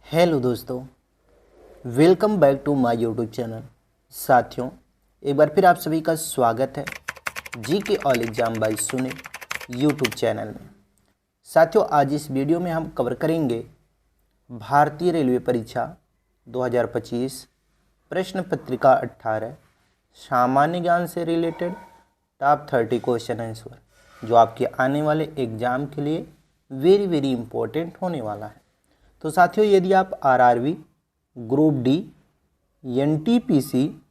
Hello दोस्तों, welcome back to my YouTube channel. साथियों, एक बार फिर आप सभी का स्वागत है G K all exam by Sunil YouTube channel में। साथियों, आज इस वीडियो में हम कवर करेंगे भारतीय रेलवे परीक्षा 2025 प्रश्न पत्रिका 18 सामान्य ज्ञान से रिलेटेड टॉप 30 क्वेश्चन आंसर, जो आपके आने वाले एग्ज़ाम के लिए वेरी इंपॉर्टेंट होने वाला है। तो साथियों, यदि आप आरआरबी, ग्रुप डी, एनटीपीसी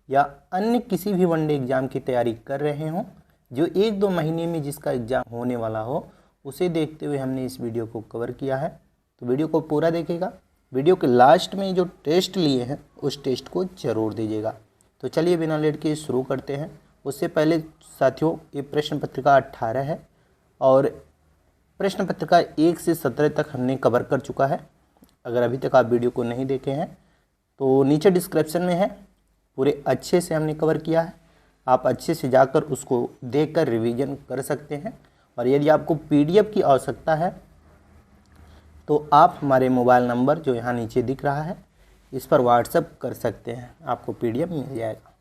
या अन्य किसी भी वनडे एग्ज़ाम की तैयारी कर रहे हों, जो 1-2 महीने में जिसका एग्ज़ाम होने वाला हो, उसे देखते हुए हमने इस वीडियो को कवर किया है। तो वीडियो को पूरा देखिएगा। वीडियो के लास्ट में जो टेस्ट लिए हैं उस टेस्ट को ज़रूर दीजिएगा। तो चलिए बिना लेट के शुरू करते हैं। उससे पहले साथियों, ये प्रश्न पत्रिका 18 है और प्रश्न पत्रिका 1 से 17 तक हमने कवर कर चुका है। अगर अभी तक आप वीडियो को नहीं देखे हैं तो नीचे डिस्क्रिप्शन में है, पूरे अच्छे से हमने कवर किया है। आप अच्छे से जाकर उसको देखकर रिवीजन कर सकते हैं। और यदि आपको पीडीएफ की आवश्यकता है तो आप हमारे मोबाइल नंबर जो यहाँ नीचे दिख रहा है इस पर व्हाट्सएप कर सकते हैं, आपको पीडीएफ मिल जाएगा।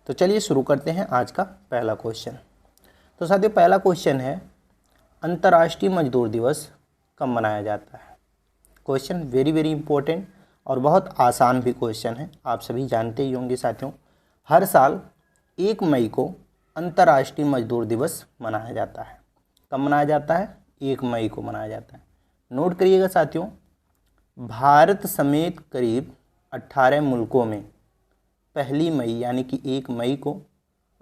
तो चलिए शुरू करते हैं आज का पहला क्वेश्चन। तो साथियों, पहला क्वेश्चन है, अंतर्राष्ट्रीय मजदूर दिवस कब मनाया जाता है। क्वेश्चन वेरी इंपॉर्टेंट और बहुत आसान भी क्वेश्चन है, आप सभी जानते ही होंगे। साथियों, हर साल 1 मई को अंतर्राष्ट्रीय मजदूर दिवस मनाया जाता है। कब मनाया जाता है? 1 मई को मनाया जाता है। नोट करिएगा साथियों, भारत समेत करीब 18 मुल्कों में 1 मई यानी कि 1 मई को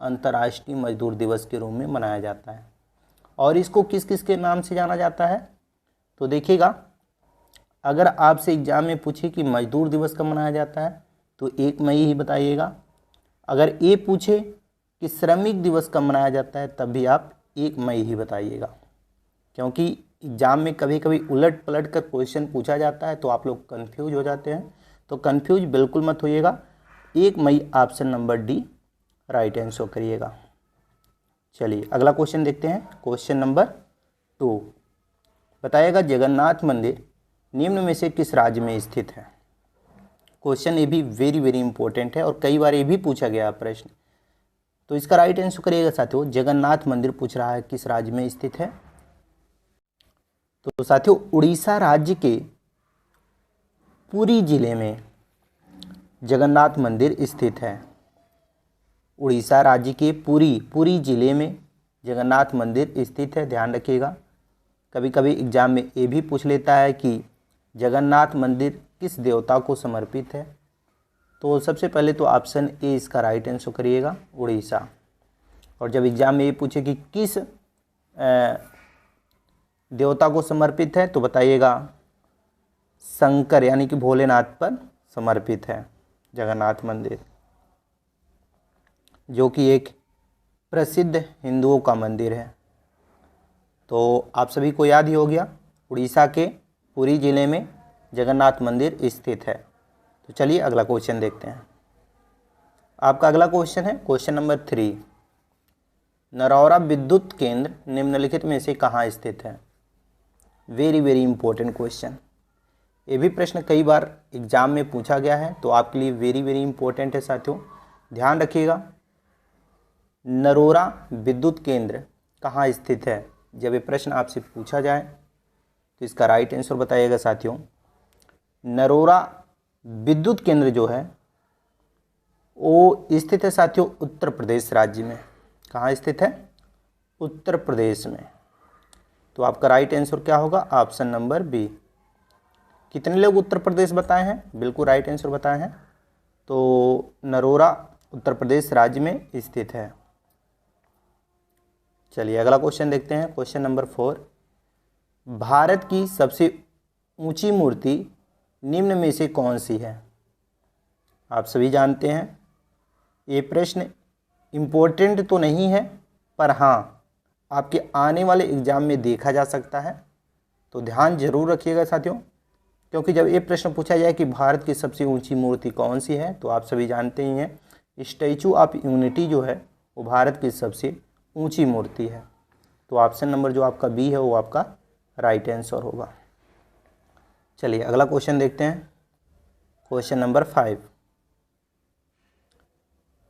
अंतर्राष्ट्रीय मजदूर दिवस के रूप में मनाया जाता है। और इसको किस किस के नाम से जाना जाता है? तो देखिएगा, अगर आपसे एग्जाम में पूछे कि मजदूर दिवस कब मनाया जाता है तो 1 मई ही बताइएगा। अगर ये पूछे कि श्रमिक दिवस कब मनाया जाता है तब भी आप 1 मई ही बताइएगा, क्योंकि एग्ज़ाम में कभी कभी उलट पलट कर क्वेश्चन पूछा जाता है तो आप लोग कन्फ्यूज हो जाते हैं। तो कन्फ्यूज बिल्कुल मत होइएगा। 1 मई option number D right answer करिएगा। चलिए अगला क्वेश्चन देखते हैं। क्वेश्चन नंबर 2 बताइएगा, जगन्नाथ मंदिर निम्न में से किस राज्य में स्थित है। क्वेश्चन ये भी वेरी इंपॉर्टेंट है और कई बार ये भी पूछा गया प्रश्न। तो इसका राइट आंसर करिएगा साथियों, जगन्नाथ मंदिर पूछ रहा है किस राज्य में स्थित है। तो साथियों, उड़ीसा राज्य के पुरी जिले में जगन्नाथ मंदिर स्थित है। उड़ीसा राज्य के पुरी जिले में जगन्नाथ मंदिर स्थित है, ध्यान रखिएगा। कभी कभी एग्जाम में ये भी पूछ लेता है कि जगन्नाथ मंदिर किस देवता को समर्पित है। तो सबसे पहले तो ऑप्शन ए इसका राइट आंसर करिएगा, उड़ीसा। और जब एग्जाम में ये पूछे कि किस देवता को समर्पित है तो बताइएगा शंकर यानी कि भोलेनाथ पर समर्पित है जगन्नाथ मंदिर, जो कि एक प्रसिद्ध हिंदुओं का मंदिर है। तो आप सभी को याद ही हो गया, उड़ीसा के पुरी जिले में जगन्नाथ मंदिर स्थित है। तो चलिए अगला क्वेश्चन देखते हैं। आपका अगला क्वेश्चन है क्वेश्चन नंबर 3, नरौरा विद्युत केंद्र निम्नलिखित में से कहाँ स्थित है। Very important question. ये भी प्रश्न कई बार एग्जाम में पूछा गया है, तो आपके लिए वेरी इंपॉर्टेंट है साथियों, ध्यान रखिएगा। नरोरा विद्युत केंद्र कहाँ स्थित है, जब ये प्रश्न आपसे पूछा जाए तो इसका राइट आंसर बताइएगा साथियों। नरोरा विद्युत केंद्र जो है वो स्थित है साथियों उत्तर प्रदेश राज्य में। कहाँ स्थित है? उत्तर प्रदेश में। तो आपका राइट आंसर क्या होगा? Option number B. कितने लोग उत्तर प्रदेश बताए हैं? बिल्कुल राइट आंसर बताए हैं। तो नरोरा उत्तर प्रदेश राज्य में स्थित है। चलिए अगला क्वेश्चन देखते हैं। क्वेश्चन नंबर 4, भारत की सबसे ऊंची मूर्ति निम्न में से कौन सी है। आप सभी जानते हैं ये प्रश्न इम्पोर्टेंट तो नहीं है, पर हाँ आपके आने वाले एग्जाम में देखा जा सकता है। तो ध्यान जरूर रखिएगा साथियों, क्योंकि जब ये प्रश्न पूछा जाए कि भारत की सबसे ऊंची मूर्ति कौन सी है, तो आप सभी जानते ही हैं स्टैचू ऑफ यूनिटी जो है वो भारत की सबसे ऊंची मूर्ति है। तो ऑप्शन नंबर जो आपका बी है वो आपका राइट आंसर होगा। चलिए अगला क्वेश्चन देखते हैं। क्वेश्चन नंबर 5,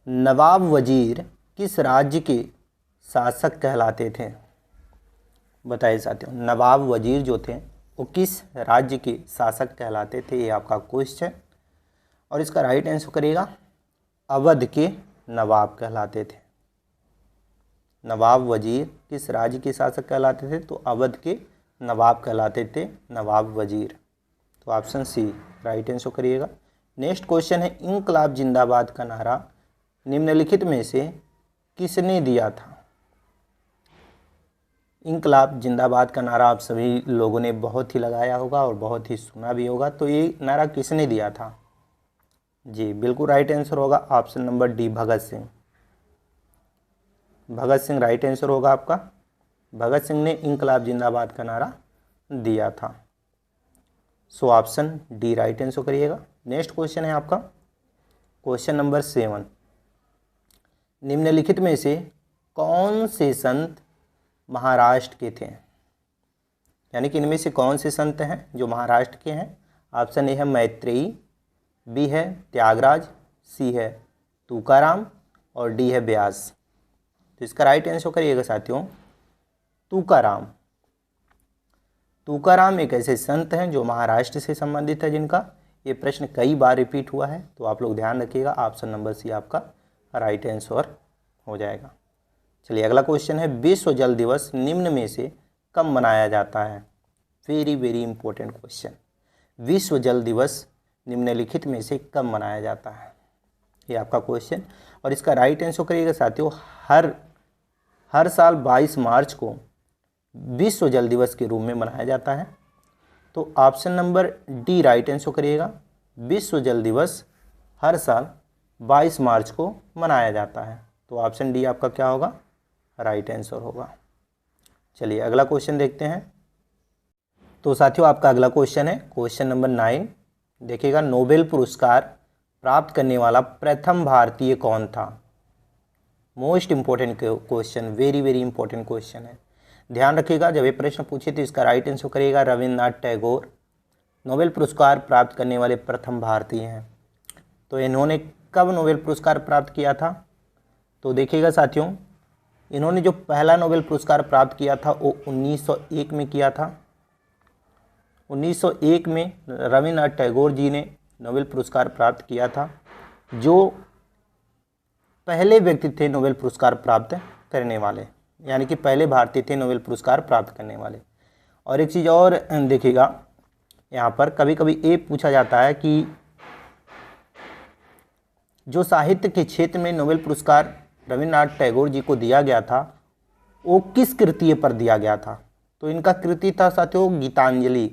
नवाब वजीर किस राज्य के शासक कहलाते थे? बताइए साथियों, नवाब वजीर जो थे वो किस राज्य के शासक कहलाते थे? ये आपका क्वेश्चन, और इसका राइट आंसर करिएगा अवध के नवाब कहलाते थे। नवाब वजीर किस राज्य के शासक कहलाते थे? तो अवध के नवाब कहलाते थे, नवाब वजीर। तो ऑप्शन सी राइट आंसर करिएगा। नेक्स्ट क्वेश्चन है, इंकलाब जिंदाबाद का नारा निम्नलिखित में से किसने दिया था? इंकलाब जिंदाबाद का नारा आप सभी लोगों ने बहुत ही लगाया होगा और बहुत ही सुना भी होगा। तो ये नारा किसने दिया था? जी बिल्कुल राइट आंसर होगा option number D, Bhagat Singh. Bhagat Singh right answer होगा आपका। भगत सिंह ने इंकलाब जिंदाबाद का नारा दिया था। So option D right answer करिएगा। नेक्स्ट क्वेश्चन है आपका क्वेश्चन नंबर 7, निम्नलिखित में से कौन से संत महाराष्ट्र के थे? यानी कि इनमें से कौन से संत हैं जो महाराष्ट्र के हैं? ऑप्शन ए है मैत्रेयी, बी है त्यागराज, सी है तुकाराम और डी है व्यास। तो इसका राइट आंसर करिएगा साथियों तुकाराम। तुकाराम एक ऐसे संत हैं जो महाराष्ट्र से संबंधित है, जिनका ये प्रश्न कई बार रिपीट हुआ है। तो आप लोग ध्यान रखिएगा, ऑप्शन नंबर सी आपका राइट आंसर हो जाएगा। चलिए अगला क्वेश्चन है, विश्व जल दिवस निम्न में से कब मनाया जाता है? Very very important question. विश्व जल दिवस निम्नलिखित में से कब मनाया जाता है? ये आपका क्वेश्चन, और इसका राइट आंसर करिएगा साथियों हर साल 22 मार्च को विश्व जल दिवस के रूप में मनाया जाता है। तो option number D right answer करिएगा। विश्व जल दिवस हर साल 22 मार्च को मनाया जाता है। तो ऑप्शन डी आपका क्या होगा? राइट आंसर होगा। चलिए अगला क्वेश्चन देखते हैं। तो साथियों आपका अगला क्वेश्चन है क्वेश्चन नंबर 9। देखिएगा, नोबेल पुरस्कार प्राप्त करने वाला प्रथम भारतीय कौन था? Most important question, very very important question है। ध्यान रखिएगा, जब ये प्रश्न पूछे तो इसका राइट आंसर करिएगा रविन्द्रनाथ टैगोर नोबेल पुरस्कार प्राप्त करने वाले प्रथम भारतीय हैं। तो इन्होंने कब नोबेल पुरस्कार प्राप्त किया था? तो देखिएगा साथियों, इन्होंने जो पहला नोबेल पुरस्कार प्राप्त किया था वो 1901 में किया था। 1901 में रविन्द्रनाथ टैगोर जी ने नोबेल पुरस्कार प्राप्त किया था, जो पहले व्यक्ति थे नोबेल पुरस्कार प्राप्त करने वाले, यानी कि पहले भारतीय थे नोबेल पुरस्कार प्राप्त करने वाले। और एक चीज़ और देखिएगा, यहाँ पर कभी कभी ये पूछा जाता है कि जो साहित्य के क्षेत्र में नोबेल पुरस्कार रविन्द्रनाथ टैगोर जी को दिया गया था वो किस कृति पर दिया गया था? तो इनका कृति था साथियों गीतांजलि।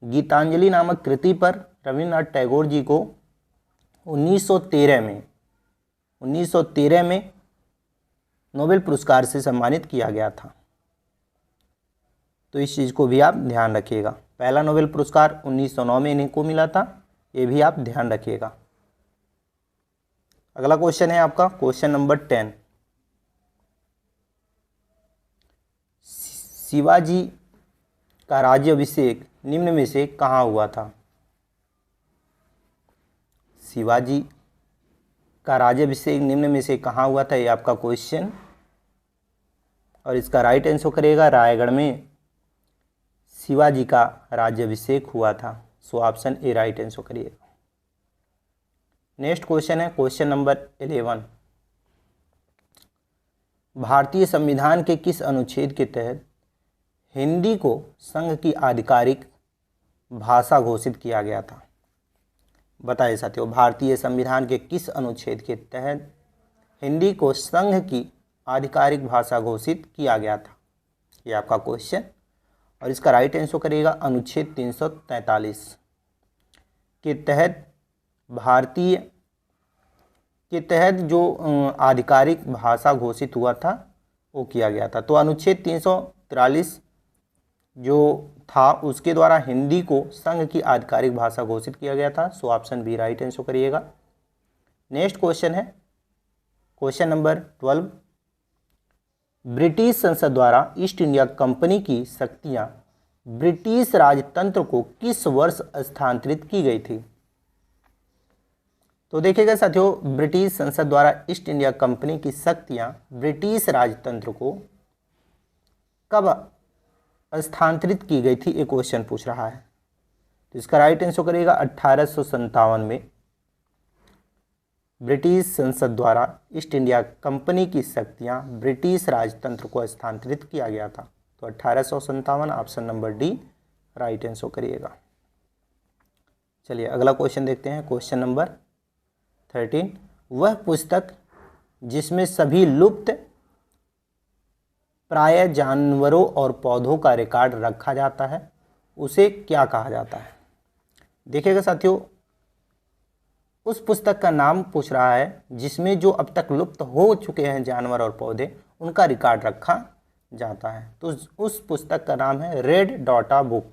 गीतांजलि नामक कृति पर रविन्द्रनाथ टैगोर जी को 1913 में नोबेल पुरस्कार से सम्मानित किया गया था। तो इस चीज़ को भी आप ध्यान रखिएगा। पहला नोबेल पुरस्कार 1909 में इनको मिला था, ये भी आप ध्यान रखिएगा। अगला क्वेश्चन है आपका क्वेश्चन नंबर 10। शिवाजी का राज्याभिषेक निम्न में से कहाँ हुआ था? शिवाजी का राज्याभिषेक निम्न में से कहाँ हुआ था? ये आपका क्वेश्चन, और इसका राइट आंसर करिएगा रायगढ़ में शिवाजी का राज्याभिषेक हुआ था। So option A right answer करिएगा। नेक्स्ट क्वेश्चन है क्वेश्चन नंबर 11। भारतीय संविधान के किस अनुच्छेद के तहत हिंदी को संघ की आधिकारिक भाषा घोषित किया गया था? बताइए साथियों, भारतीय संविधान के किस अनुच्छेद के तहत हिंदी को संघ की आधिकारिक भाषा घोषित किया गया था? ये आपका क्वेश्चन, और इसका राइट आंसर करिएगा अनुच्छेद 343 के तहत भारतीय के तहत जो आधिकारिक भाषा घोषित हुआ था वो किया गया था। तो अनुच्छेद 343 जो था उसके द्वारा हिंदी को संघ की आधिकारिक भाषा घोषित किया गया था। So option B right answer करिएगा। नेक्स्ट क्वेश्चन है क्वेश्चन नंबर 12। ब्रिटिश संसद द्वारा ईस्ट इंडिया कंपनी की शक्तियां ब्रिटिश राजतंत्र को किस वर्ष स्थानांतरित की गई थी? तो देखिएगा साथियों, ब्रिटिश संसद द्वारा ईस्ट इंडिया कंपनी की शक्तियां ब्रिटिश राजतंत्र को कब स्थानांतरित की गई थी, एक क्वेश्चन पूछ रहा है। तो इसका राइट आंसर करिएगा 1857 में ब्रिटिश संसद द्वारा ईस्ट इंडिया कंपनी की शक्तियां ब्रिटिश राजतंत्र को स्थानांतरित किया गया था। तो 1857, option number D right answer करिएगा। चलिए अगला क्वेश्चन देखते हैं, क्वेश्चन नंबर 13। वह पुस्तक जिसमें सभी लुप्त प्राय जानवरों और पौधों का रिकॉर्ड रखा जाता है उसे क्या कहा जाता है? देखिएगा साथियों, उस पुस्तक का नाम पूछ रहा है जिसमें जो अब तक लुप्त हो चुके हैं जानवर और पौधे उनका रिकॉर्ड रखा जाता है। तो उस पुस्तक का नाम है red data book.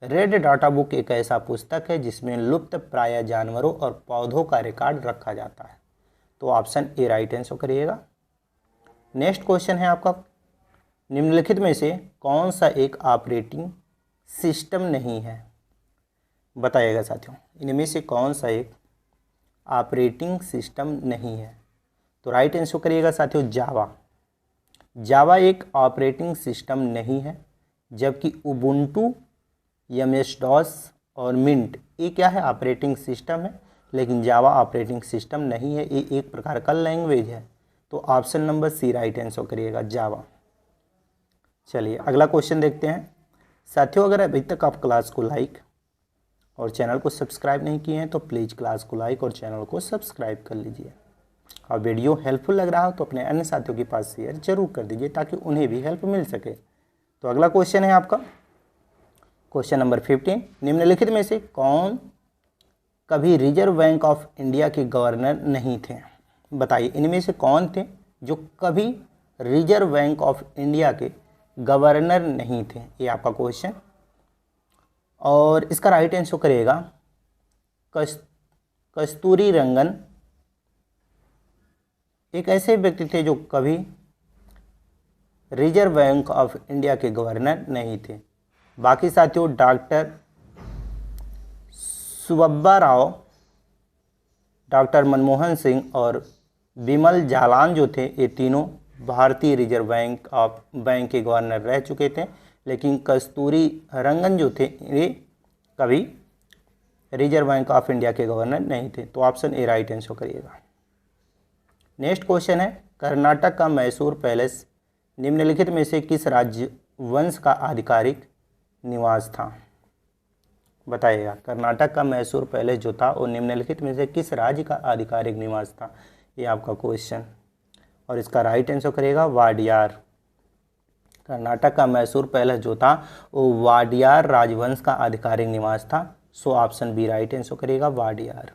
Red data book एक ऐसा पुस्तक है जिसमें लुप्त प्राय जानवरों और पौधों का रिकॉर्ड रखा जाता है। तो ऑप्शन ए राइट आंसर करिएगा। नेक्स्ट क्वेश्चन है आपका, निम्नलिखित में से कौन सा एक ऑपरेटिंग सिस्टम नहीं है? बताइएगा साथियों, इनमें से कौन सा एक ऑपरेटिंग सिस्टम नहीं है? तो राइट आंसर करिएगा साथियों, जावा। जावा एक ऑपरेटिंग सिस्टम नहीं है, जबकि उबुंटू, MS-DOS और मिंट ये क्या है, ऑपरेटिंग सिस्टम है, लेकिन जावा ऑपरेटिंग सिस्टम नहीं है, ये एक प्रकार का लैंग्वेज है। तो option number C right answer करिएगा, जावा। चलिए अगला क्वेश्चन देखते हैं साथियों। अगर अभी तक आप क्लास को लाइक और चैनल को सब्सक्राइब नहीं किए हैं तो प्लीज़ क्लास को लाइक और चैनल को सब्सक्राइब कर लीजिए। और वीडियो हेल्पफुल लग रहा हो तो अपने अन्य साथियों के पास शेयर जरूर कर दीजिए ताकि उन्हें भी हेल्प मिल सके। तो अगला क्वेश्चन है आपका क्वेश्चन नंबर 15। निम्नलिखित में से कौन कभी रिजर्व बैंक ऑफ इंडिया के गवर्नर नहीं थे? बताइए, इनमें से कौन थे जो कभी रिजर्व बैंक ऑफ इंडिया के गवर्नर नहीं थे? ये आपका क्वेश्चन। और इसका राइट आंसर करिएगा कस्तूरी रंगन एक ऐसे व्यक्ति थे जो कभी रिजर्व बैंक ऑफ इंडिया के गवर्नर नहीं थे। बाकी साथियों डॉक्टर सुब्बा राव, डॉक्टर मनमोहन सिंह और बिमल जालान जो थे ये तीनों भारतीय रिजर्व बैंक के गवर्नर रह चुके थे, लेकिन कस्तूरी रंगन जो थे ये कभी रिजर्व बैंक ऑफ इंडिया के गवर्नर नहीं थे। तो ऑप्शन ए राइट आंसर करिएगा। नेक्स्ट क्वेश्चन है, कर्नाटक का मैसूर पैलेस निम्नलिखित में से किस राज्य वंश का आधिकारिक निवास था? बताइएगा, कर्नाटक का मैसूर पैलेस जो था वो निम्नलिखित में से किस राज्य का आधिकारिक निवास था? ये आपका क्वेश्चन। और इसका राइट आंसर करिएगा वाडियार। कर्नाटक का मैसूर पैलेस जो था वो वाडियार राजवंश का आधिकारिक निवास था। So option B right answer करिएगा, वाडियार।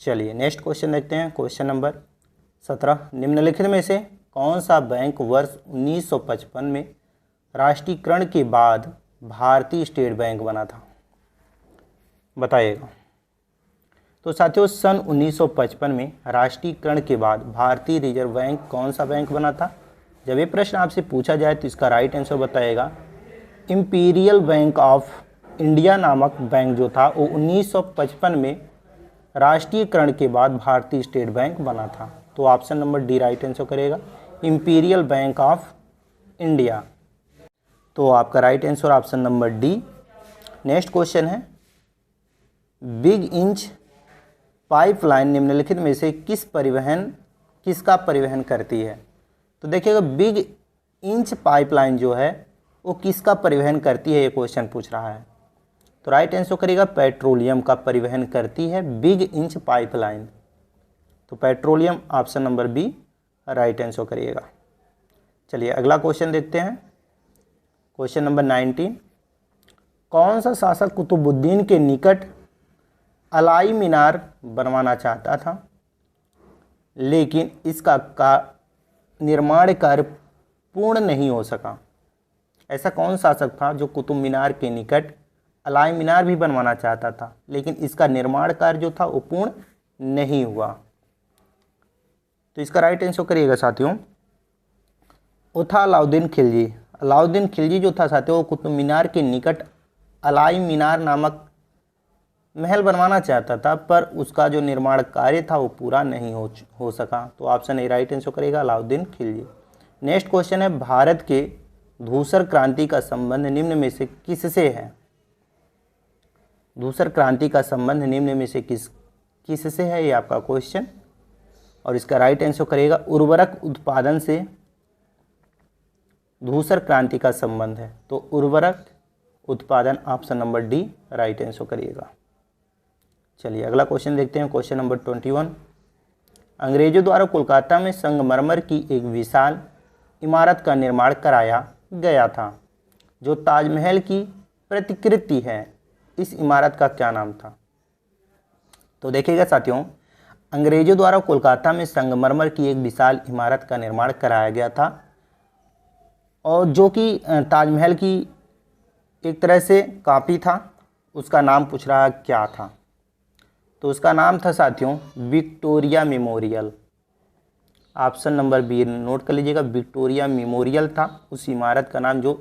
चलिए नेक्स्ट क्वेश्चन देखते हैं, क्वेश्चन नंबर 17। निम्नलिखित में से कौन सा बैंक वर्ष 1955 में राष्ट्रीयकरण के बाद भारतीय स्टेट बैंक बना था? बताइएगा। तो साथियों सन 1955 में राष्ट्रीयकरण के बाद भारतीय रिजर्व बैंक कौन सा बैंक बना था? जब ये प्रश्न आपसे पूछा जाए तो इसका राइट आंसर बताइएगा इंपीरियल बैंक ऑफ इंडिया नामक बैंक जो था वो 1955 में राष्ट्रीयकरण के बाद भारतीय स्टेट बैंक बना था। तो option number D right answer करेगा, इंपीरियल बैंक ऑफ इंडिया। तो आपका right answer option number D. Next question है, बिग इंच पाइपलाइन निम्नलिखित में से किसका परिवहन करती है? तो देखिएगा, बिग इंच पाइपलाइन जो है वो किसका परिवहन करती है, ये क्वेश्चन पूछ रहा है। तो राइट आंसर करिएगा पेट्रोलियम का परिवहन करती है बिग इंच पाइपलाइन। तो petroleum option number B right answer करिएगा। चलिए अगला क्वेश्चन देखते हैं, क्वेश्चन नंबर 19। कौन सा शासक कुतुबुद्दीन के निकट अलाई मीनार बनवाना चाहता था लेकिन इसका निर्माण कार्य पूर्ण नहीं हो सका? ऐसा कौन शासक था जो कुतुब मीनार के निकट अलाई मीनार भी बनवाना चाहता था लेकिन इसका निर्माण कार्य जो था वो पूर्ण नहीं हुआ? तो इसका राइट आंसर करिएगा साथियों, उथा अलाउद्दीन खिलजी। अलाउद्दीन खिलजी जो था साथियों, वो कुतुब मीनार के निकट अलाई मीनार नामक महल बनवाना चाहता था, पर उसका जो निर्माण कार्य था वो पूरा नहीं हो सका। तो ऑप्शन ए राइट आंसर करेगा अलाउद्दीन खिलजी। नेक्स्ट क्वेश्चन है, भारत के धूसर क्रांति का संबंध निम्न में से किससे है? धूसर क्रांति का संबंध निम्न में से किससे है, ये आपका क्वेश्चन। और इसका राइट आंसर करेगा उर्वरक उत्पादन से धूसर क्रांति का संबंध है। तो उर्वरक उत्पादन, option number D right answer करिएगा। चलिए अगला क्वेश्चन देखते हैं, क्वेश्चन नंबर 21। अंग्रेजों द्वारा कोलकाता में संगमरमर की एक विशाल इमारत का निर्माण कराया गया था जो ताजमहल की प्रतिकृति है। इस इमारत का क्या नाम था? तो देखिएगा साथियों, अंग्रेजों द्वारा कोलकाता में संगमरमर की एक विशाल इमारत का निर्माण कराया गया था और जो कि ताजमहल की एक तरह से कॉपी था। उसका नाम पूछ रहा क्या था? तो उसका नाम था साथियों Victoria Memorial. Option number B note कर लीजिएगा, विक्टोरिया मेमोरियल था उस इमारत का नाम जो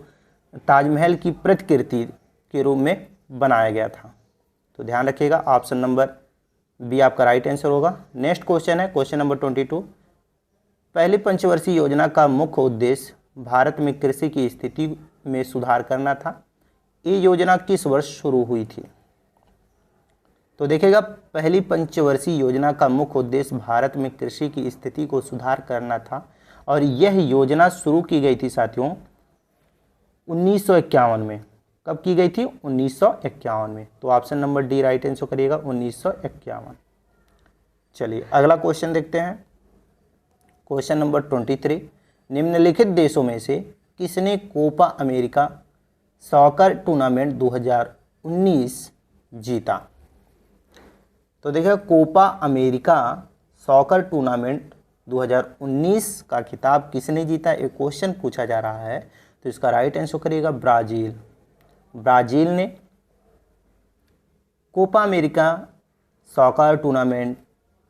ताजमहल की प्रतिकृति के रूप में बनाया गया था। तो ध्यान रखिएगा, ऑप्शन नंबर बी आपका राइट आंसर होगा। नेक्स्ट क्वेश्चन है क्वेश्चन नंबर 22। पहली पंचवर्षीय योजना का मुख्य उद्देश्य भारत में कृषि की स्थिति में सुधार करना था। ये योजना किस वर्ष शुरू हुई थी? तो देखिएगा, पहली पंचवर्षीय योजना का मुख्य उद्देश्य भारत में कृषि की स्थिति को सुधार करना था और यह योजना शुरू की गई थी साथियों 1951 में। कब की गई थी? 1951 में। तो option number D right answer करिएगा 1951। चलिए अगला क्वेश्चन देखते हैं, क्वेश्चन नंबर 23। निम्नलिखित देशों में से किसने कोपा अमेरिका सॉकर टूर्नामेंट 2019 जीता? तो देखिए, कोपा अमेरिका सॉकर टूर्नामेंट 2019 का खिताब किसने जीता, एक क्वेश्चन पूछा जा रहा है। तो इसका राइट आंसर करिएगा ब्राज़ील। ब्राज़ील ने कोपा अमेरिका सॉकर टूर्नामेंट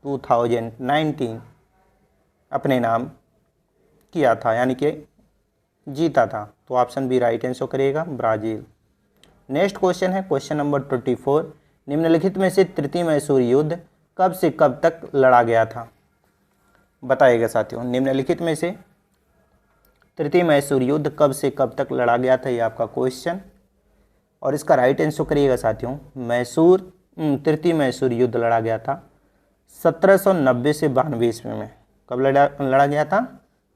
2019 अपने नाम किया था, यानी कि जीता था। तो ऑप्शन बी राइट आंसर करिएगा ब्राज़ील। नेक्स्ट क्वेश्चन है क्वेश्चन नंबर 24। निम्नलिखित में से तृतीय मैसूर युद्ध कब से कब तक लड़ा गया था? बताइएगा साथियों, निम्नलिखित में से तृतीय मैसूर युद्ध कब से कब तक लड़ा गया था, ये आपका क्वेश्चन। और इसका राइट आंसर करिएगा साथियों, तृतीय मैसूर युद्ध लड़ा गया था 1790 से 92 ईस्वी में। कब लड़ा गया था?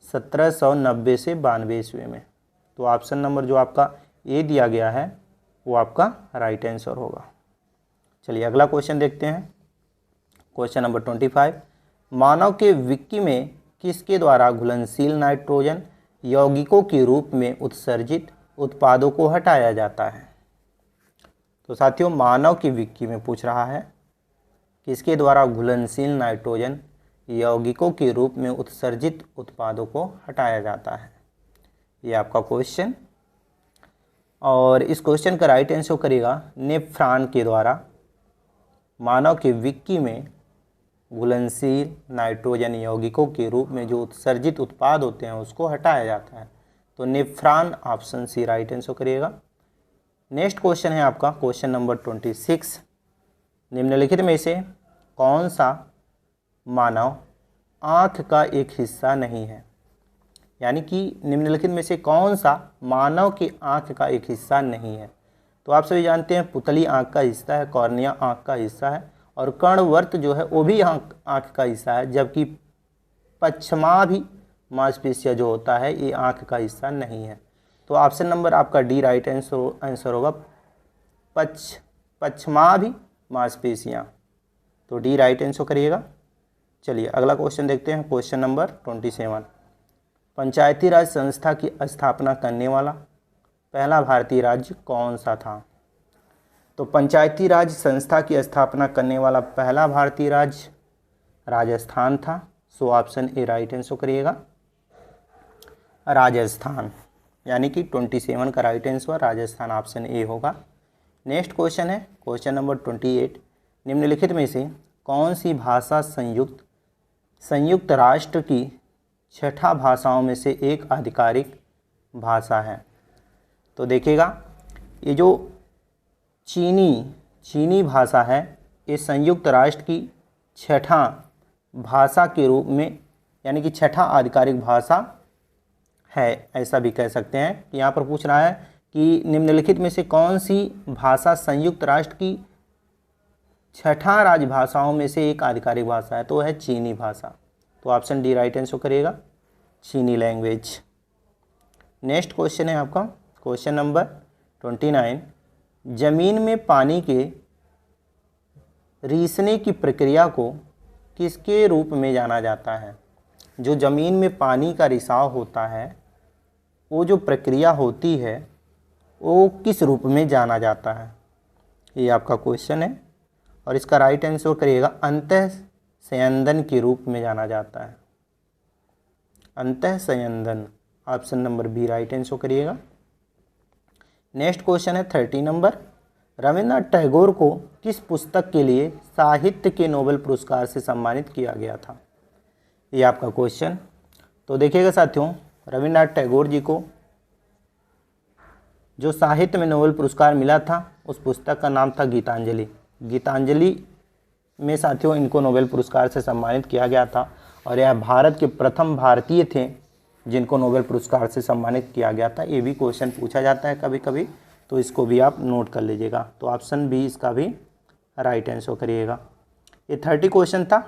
1790 से 92 ईस्वी में। तो ऑप्शन नंबर जो आपका ए दिया गया है वो आपका राइट आंसर होगा। चलिए अगला क्वेश्चन देखते हैं, क्वेश्चन नंबर 25। मानव के विक्की में किसके द्वारा घुलनशील नाइट्रोजन यौगिकों के रूप में उत्सर्जित उत्पादों को हटाया जाता है? तो साथियों, मानव की विक्की में पूछ रहा है किसके द्वारा घुलनशील नाइट्रोजन यौगिकों के रूप में उत्सर्जित उत्पादों को हटाया जाता है, ये आपका क्वेश्चन। और इस क्वेश्चन का राइट आंसर करेगा नेफ्रॉन के द्वारा मानव के विक्की में घुलनशील नाइट्रोजन यौगिकों के रूप में जो उत्सर्जित उत्पाद होते हैं उसको हटाया जाता है। तो nephron, option C right answer करिएगा। नेक्स्ट क्वेश्चन है आपका क्वेश्चन नंबर 26। निम्नलिखित में से कौन सा मानव आँख का एक हिस्सा नहीं है? यानी कि निम्नलिखित में से कौन सा मानव की आँख का एक हिस्सा नहीं है? तो आप सभी जानते हैं पुतली आँख का हिस्सा है, कॉर्निया आँख का हिस्सा है और कर्णवर्त जो है वो भी आँख का हिस्सा है, जबकि पश्चमाभि मांसपेशियाँ जो होता है ये आँख का हिस्सा नहीं है। तो ऑप्शन नंबर आपका डी राइट आंसर होगा पश्चमाभि मांसपेशियाँ। तो डी राइट आंसर करिएगा। चलिए अगला क्वेश्चन देखते हैं, क्वेश्चन नंबर 27। पंचायती राज संस्था की स्थापना करने वाला पहला भारतीय राज्य कौन सा था? तो पंचायती राज संस्था की स्थापना करने वाला पहला भारतीय राज्य राजस्थान था। So option A right answer करिएगा राजस्थान, यानी कि 27 का right answer Rajasthan, option A होगा। नेक्स्ट क्वेश्चन है क्वेश्चन नंबर 28। निम्नलिखित में से कौन सी भाषा संयुक्त राष्ट्र की 6 भाषाओं में से एक आधिकारिक भाषा है। तो देखिएगा ये जो चीनी भाषा है ये संयुक्त राष्ट्र की छठा भाषा के रूप में यानी कि छठा आधिकारिक भाषा है, ऐसा भी कह सकते हैं। कि यहाँ पर पूछ रहा है कि निम्नलिखित में से कौन सी भाषा संयुक्त राष्ट्र की छठा राजभाषाओं में से एक आधिकारिक भाषा है, तो है चीनी भाषा। तो ऑप्शन डी राइट आंसर करिएगा, चीनी लैंग्वेज। नेक्स्ट क्वेश्चन है आपका क्वेश्चन नंबर 29। जमीन में पानी के रिसने की प्रक्रिया को किसके रूप में जाना जाता है? जो ज़मीन में पानी का रिसाव होता है वो जो प्रक्रिया होती है वो किस रूप में जाना जाता है, ये आपका क्वेश्चन है। और इसका राइट आंसर करिएगा, अंतः संयंदन के रूप में जाना जाता है, अंतः संयंदन। Option number B right answer करिएगा। नेक्स्ट क्वेश्चन है 30 नंबर। रविन्द्रनाथ टैगोर को किस पुस्तक के लिए साहित्य के नोबेल पुरस्कार से सम्मानित किया गया था, ये आपका क्वेश्चन। तो देखिएगा साथियों, रविन्द्रनाथ टैगोर जी को जो साहित्य में नोबेल पुरस्कार मिला था उस पुस्तक का नाम था गीतांजलि। गीतांजलि में साथियों इनको नोबेल पुरस्कार से सम्मानित किया गया था और यह भारत के प्रथम भारतीय थे जिनको नोबेल पुरस्कार से सम्मानित किया गया था। ये भी क्वेश्चन पूछा जाता है कभी कभी, तो इसको भी आप नोट कर लीजिएगा। तो ऑप्शन बी इसका भी राइट आंसर करिएगा। ये 30 क्वेश्चन था।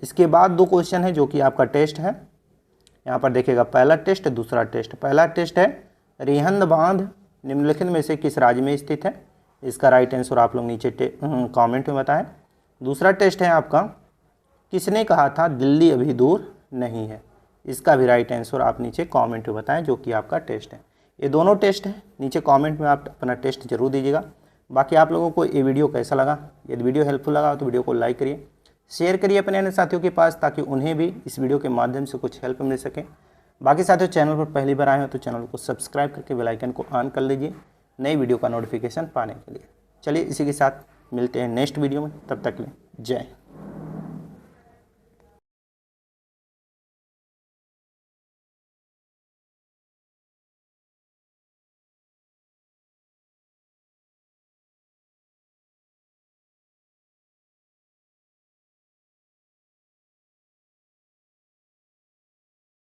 इसके बाद 2 क्वेश्चन है जो कि आपका टेस्ट है। यहाँ पर देखिएगा पहला टेस्ट दूसरा टेस्ट। पहला टेस्ट है रिहंद बांध निम्नलिखित में से किस राज्य में स्थित है, इसका राइट आंसर आप लोग नीचे कमेंट में बताएं। दूसरा टेस्ट है आपका किसने कहा था दिल्ली अभी दूर नहीं है, इसका भी राइट आंसर आप नीचे कमेंट में बताएं, जो कि आपका टेस्ट है। ये दोनों टेस्ट है, नीचे कमेंट में आप अपना टेस्ट जरूर दीजिएगा। बाकी आप लोगों को ये वीडियो कैसा लगा, यदि वीडियो हेल्पफुल लगा तो वीडियो को लाइक करिए, शेयर करिए अपने अन्य साथियों के पास ताकि उन्हें भी इस वीडियो के माध्यम से कुछ हेल्प मिल सके। बाकी साथियों चैनल पर पहली बार आए हो तो चैनल को सब्सक्राइब करके बेल आइकन को ऑन कर लीजिए नई वीडियो का नोटिफिकेशन पाने के लिए। चलिए इसी के साथ मिलते हैं नेक्स्ट वीडियो में, तब तक के लिए जय हिंद।